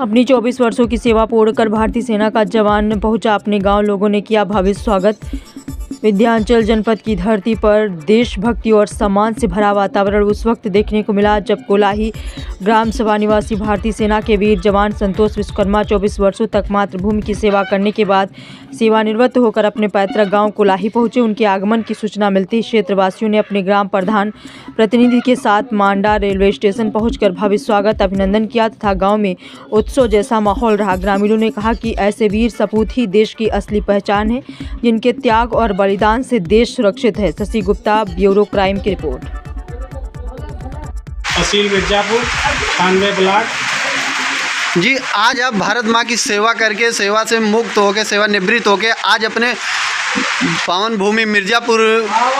अपनी 24 वर्षों की सेवा पूर्ण कर भारतीय सेना का जवान पहुंचा अपने गांव। लोगों ने किया भव्य स्वागत। विंध्याचल जनपद की धरती पर देशभक्ति और सम्मान से भरा वातावरण उस वक्त देखने को मिला जब कोलाही ग्राम सभा निवासी भारतीय सेना के वीर जवान संतोष विश्वकर्मा 24 वर्षों तक मातृभूमि की सेवा करने के बाद सेवानिवृत्त होकर अपने पैतृक गांव कोलाही पहुंचे। उनके आगमन की सूचना मिलते ही क्षेत्रवासियों ने अपने ग्राम प्रधान प्रतिनिधि के साथ मांडा रेलवे स्टेशन पहुंचकर भव्य स्वागत अभिनंदन किया तथा गाँव में उत्सव जैसा माहौल रहा। ग्रामीणों ने कहा कि ऐसे वीर सपूत ही देश की असली पहचान है, जिनके त्याग और बलिदान से देश सुरक्षित है। शशि गुप्ता, ब्यूरो क्राइम की रिपोर्ट। तहसील मिर्जापुर 98 ब्लॉक। जी, आज आप भारत माँ की सेवा करके, सेवा से मुक्त होकर, सेवानिवृत्त होकर आज अपने पावन भूमि मिर्जापुर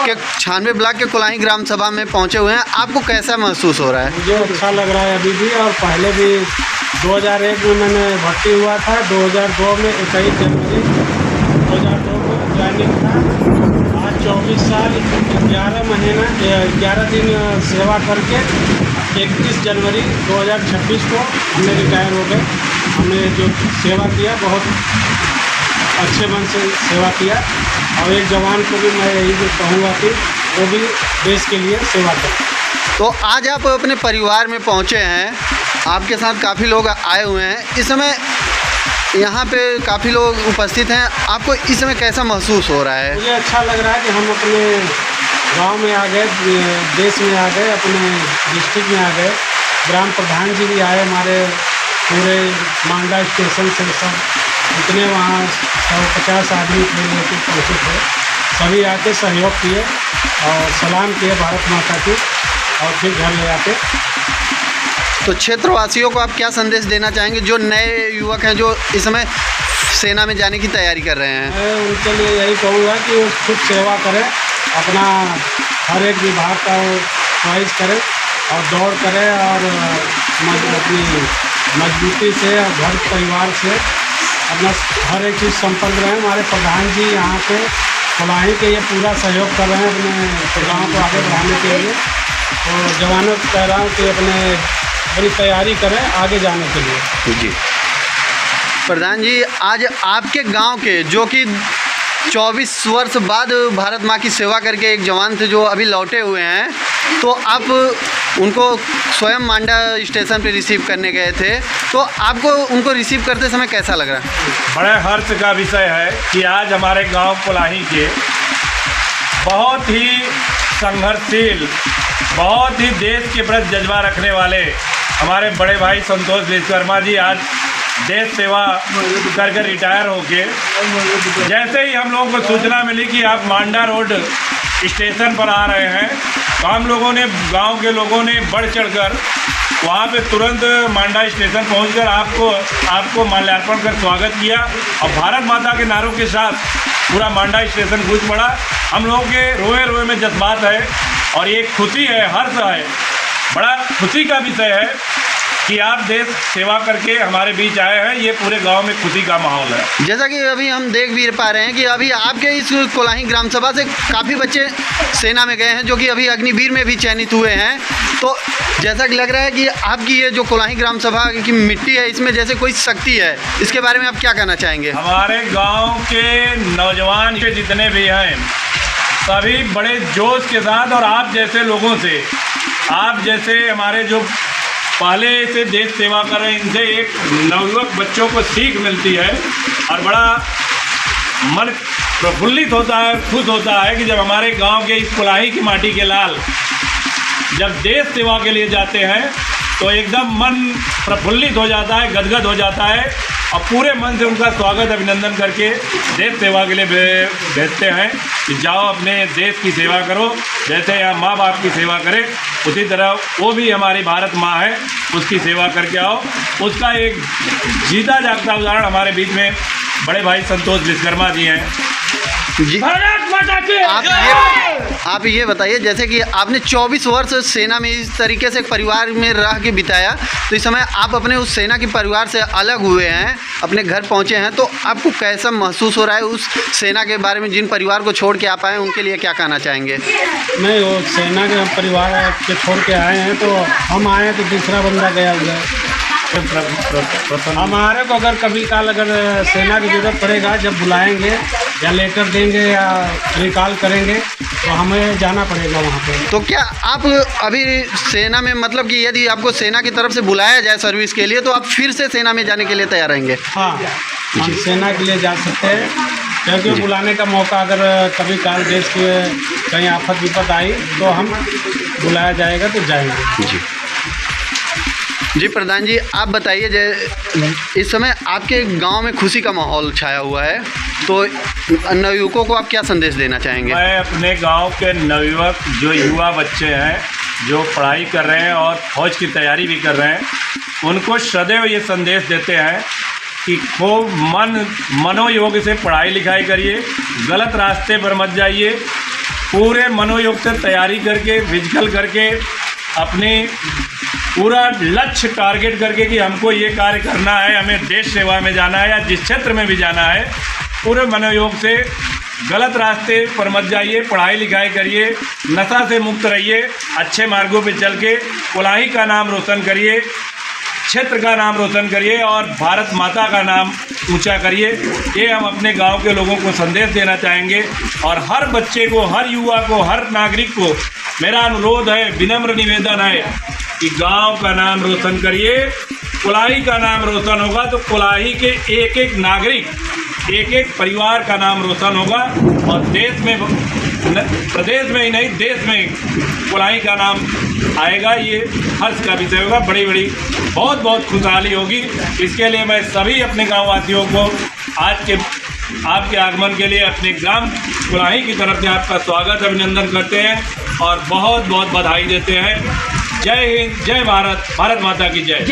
के 96 ब्लॉक के कोलाही ग्राम सभा में पहुंचे हुए हैं। आपको कैसा महसूस हो रहा है? मुझे अच्छा लग रहा है अभी भी, और पहले भी 2001 में मैंने भर्ती हुआ था। 2002 में 21 जनवरी 2002 को ज्वाइनिंग था। आज 24 साल 11 महीना 11 दिन सेवा करके 31 जनवरी 2026 को हमने रिटायर हो गए। हमने जो सेवा किया बहुत अच्छे मन से सेवा किया, और एक जवान को भी मैं यही कहूँगा कि वो भी देश के लिए सेवा करे। तो आज आप अपने परिवार में पहुंचे हैं, आपके साथ काफ़ी लोग आए हुए हैं। इस समय यहाँ पे काफ़ी लोग उपस्थित हैं, आपको इस समय कैसा महसूस हो रहा है? मुझे अच्छा लग रहा है कि हम अपने गांव में आ गए, देश में आ गए, अपने डिस्ट्रिक्ट में आ गए। ग्राम प्रधान जी भी आए, हमारे पूरे मांडा स्टेशन से सब जितने वहाँ 150 आदमी थे लेके पहुँचे थे, सभी आके सहयोग किए और सलाम किए भारत माता की, और फिर घर ले आते। तो क्षेत्रवासियों को आप क्या संदेश देना चाहेंगे, जो नए युवक हैं जो इस समय सेना में जाने की तैयारी कर रहे हैं? मैं उनके लिए यही कहूँगा कि वो खुद सेवा करें, अपना हर एक विभाग का चॉइस करें और दौड़ करें, और अपनी मजबूती से और घर परिवार से अपना हर एक चीज़ संपर्क रहें। हमारे प्रधान जी यहाँ पे कोलाही के ये पूरा सहयोग कर रहे हैं अपने गाँव को आगे बढ़ाने के लिए। तो जवानों को कह रहा हूँ कि अपनी तैयारी करें आगे जाने के लिए। जी प्रधान जी, आज आपके गांव के जो कि 24 वर्ष बाद भारत माँ की सेवा करके एक जवान थे जो अभी लौटे हुए हैं, तो आप उनको स्वयं मांडा स्टेशन पे रिसीव करने गए थे, तो आपको उनको रिसीव करते समय कैसा लग रहा है? बड़े हर्ष का विषय है कि आज हमारे गांव कोलाही के बहुत ही संघर्षशील, बहुत ही देश के प्रति जज्बा रखने वाले हमारे बड़े भाई संतोष विश्वकर्मा जी आज देश सेवा कर रिटायर होके, जैसे ही हम लोगों को सूचना मिली कि आप मांडा रोड स्टेशन पर आ रहे हैं, तो हम लोगों ने, गांव के लोगों ने बढ़ चढ़कर वहाँ पे तुरंत मांडा स्टेशन पहुंचकर आपको माल्यार्पण कर स्वागत किया, और भारत माता के नारों के साथ पूरा मांडा स्टेशन गूंज पड़ा। हम लोगों के रोए रोए में जज्बात है, और ये खुशी है, हर्ष है, बड़ा खुशी का विषय है कि आप देश सेवा करके हमारे बीच आए हैं। ये पूरे गांव में खुशी का माहौल है। जैसा कि अभी हम देख भी पा रहे हैं कि अभी आपके इस कोलाही ग्राम सभा से काफ़ी बच्चे सेना में गए हैं, जो कि अभी अग्निवीर में भी चयनित हुए हैं। तो जैसा कि लग रहा है कि आपकी ये जो कोलाही ग्राम सभा की मिट्टी है, इसमें जैसे कोई शक्ति है, इसके बारे में आप क्या कहना चाहेंगे? हमारे गाँव के नौजवान के जितने भी हैं, सभी बड़े जोश के साथ, और आप जैसे लोगों से, आप जैसे हमारे जो पहले से देश सेवा कर रहे हैं, इनसे एक नवयुवक बच्चों को सीख मिलती है, और बड़ा मन प्रफुल्लित होता है, खुश होता है कि जब हमारे गांव के इस कोलाही की माटी के लाल जब देश सेवा के लिए जाते हैं तो एकदम मन प्रफुल्लित हो जाता है, गदगद हो जाता है, और पूरे मन से उनका स्वागत अभिनंदन करके देश सेवा के लिए भेजते हैं कि जाओ अपने देश की सेवा करो, जैसे यहाँ माँ बाप की सेवा करें उसी तरह वो भी हमारी भारत माँ है, उसकी सेवा करके आओ। उसका एक जीता जागता उदाहरण हमारे बीच में बड़े भाई संतोष विश्वकर्मा जी हैं। भारत माता की आप ये बताइए, जैसे कि आपने 24 वर्ष सेना में इस तरीके से परिवार में रह के बिताया, तो इस समय आप अपने उस सेना के परिवार से अलग हुए हैं, अपने घर पहुंचे हैं, तो आपको कैसा महसूस हो रहा है उस सेना के बारे में? जिन परिवार को छोड़ के आप आए हैं उनके लिए क्या कहना चाहेंगे? नहीं, वो सेना के परिवार के छोड़ के आए हैं, तो हम आए हैं तो दूसरा बंदा गया हुआ है, हमारे को अगर कभी काल अगर सेना की जरूरत पड़ेगा, जब बुलाएंगे या लेटर देंगे या रिकॉल करेंगे तो हमें जाना पड़ेगा वहाँ पे। तो क्या आप अभी सेना में, मतलब कि यदि आपको सेना की तरफ से बुलाया जाए सर्विस के लिए, तो आप फिर से सेना में जाने के लिए तैयार रहेंगे? हाँ, हम सेना के लिए जा सकते हैं, क्योंकि बुलाने का मौका अगर कभी काल देश के कहीं आफत विपत आई तो हम बुलाया जाएगा तो जाएंगे। जी जी प्रधान जी, आप बताइए, इस समय आपके गांव में खुशी का माहौल छाया हुआ है, तो नवयुवकों को आप क्या संदेश देना चाहेंगे? मैं अपने गांव के नवयुवक जो युवा बच्चे हैं, जो पढ़ाई कर रहे हैं और फौज की तैयारी भी कर रहे हैं, उनको सदैव ये संदेश देते हैं कि खूब मनोयोग से पढ़ाई लिखाई करिए, गलत रास्ते पर मत जाइए, पूरे मनोयोग से तैयारी करके, फिजिकल करके, अपनी पूरा लक्ष्य टारगेट करके कि हमको ये कार्य करना है, हमें देश सेवा में जाना है या जिस क्षेत्र में भी जाना है, पूरे मनोयोग से गलत रास्ते पर मत जाइए, पढ़ाई लिखाई करिए, नशा से मुक्त रहिए, अच्छे मार्गों पे चल के कोलाही का नाम रोशन करिए, क्षेत्र का नाम रोशन करिए और भारत माता का नाम ऊंचा करिए। ये हम अपने गांव के लोगों को संदेश देना चाहेंगे और हर बच्चे को, हर युवा को, हर नागरिक को मेरा अनुरोध है, विनम्र निवेदन है कि गांव का नाम रोशन करिए। कोलाही का नाम रोशन होगा तो कोलाही के एक एक नागरिक, एक एक परिवार का नाम रोशन होगा और देश में, प्रदेश में ही नहीं देश में कोलाही का नाम आएगा। ये हर्ष का विषय होगा, बड़ी बड़ी बहुत बहुत खुशहाली होगी। इसके लिए मैं सभी अपने गाँव वासियों को आज के आपके आगमन के लिए अपने ग्राम कोलाही की तरफ से आपका स्वागत, अभिनंदन करते हैं और बहुत बहुत बधाई देते हैं। जय हिंद, जय भारत, भारत माता की जय।